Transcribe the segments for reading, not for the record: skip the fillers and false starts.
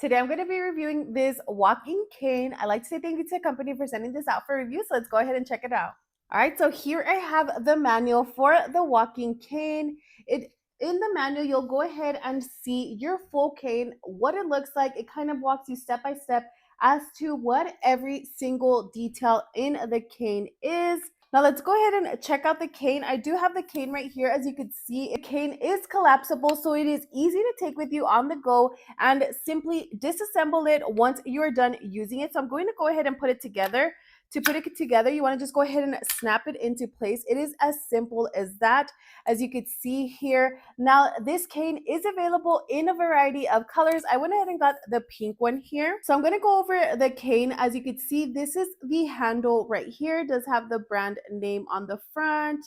Today I'm going to be reviewing this walking cane. I like to say thank you to the company for sending this out for review, so let's go ahead and check it out. All right, so here I have the manual for the walking cane. In the manual, you'll go ahead and see your full cane, what it looks like. It kind of walks you step by step as to what every single detail in the cane is. Now let's go ahead and check out the cane. I do have the cane right here. As you can see, the cane is collapsible, so it is easy to take with you on the go and simply disassemble it once you're done using it. So I'm going to go ahead and put it together. To put it together, you want to just go ahead and snap it into place. It is as simple as that. As you can see here, now this cane is available in a variety of colors. I went ahead and got the pink one here. So I'm going to go over the cane. As you can see, this is the handle right here. It does have the brand name on the front.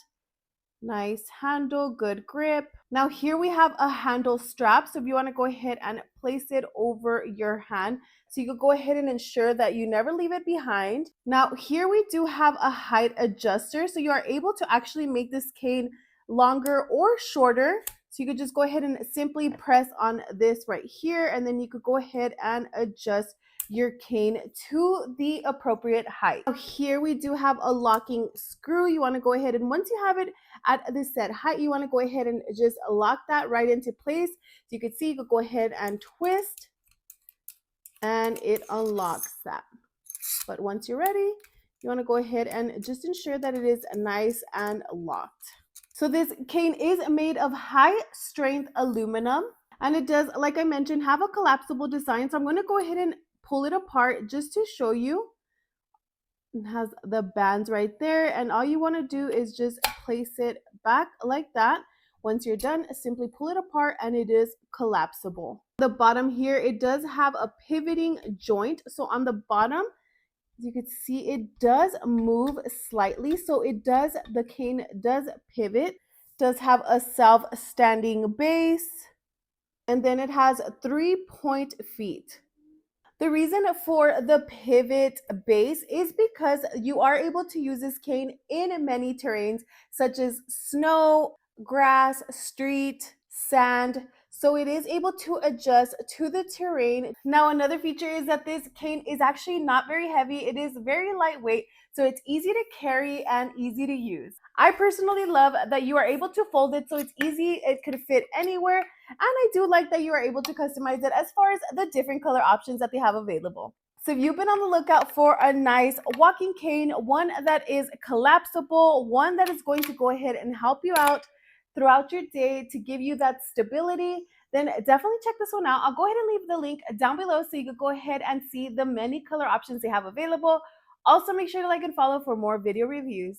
Nice handle, good grip. Now here we have a handle strap. So if you want to go ahead and place it over your hand, so you can go ahead and ensure that you never leave it behind. Now here we do have a height adjuster. So you are able to actually make this cane longer or shorter. So you could just go ahead and simply press on this right here, and then you could go ahead and adjust your cane to the appropriate height. Now here we do have a locking screw. You want to go ahead and once you have it at the set height, you want to go ahead and just lock that right into place. So you can see you could go ahead and twist and it unlocks that. But once you're ready, you want to go ahead and just ensure that it is nice and locked. So this cane is made of high strength aluminum, and it does, like I mentioned, have a collapsible design. So I'm going to go ahead and pull it apart just to show you. It has the bands right there, and all you want to do is just place it back like that. Once you're done, simply pull it apart and it is collapsible. The bottom here, it does have a pivoting joint. So on the bottom, as you can see, it does move slightly. So the cane does pivot, does have a self-standing base, and then it has 3-point feet. The reason for the pivot base is because you are able to use this cane in many terrains, such as snow, grass, street, sand. So it is able to adjust to the terrain. Now, another feature is that this cane is actually not very heavy. It is very lightweight, so it's easy to carry and easy to use. I personally love that you are able to fold it so it's easy. It could fit anywhere. And I do like that you are able to customize it as far as the different color options that they have available. So if you've been on the lookout for a nice walking cane, one that is collapsible, one that is going to go ahead and help you out throughout your day to give you that stability, then definitely check this one out. I'll go ahead and leave the link down below so you can go ahead and see the many color options they have available. Also, make sure to like and follow for more video reviews.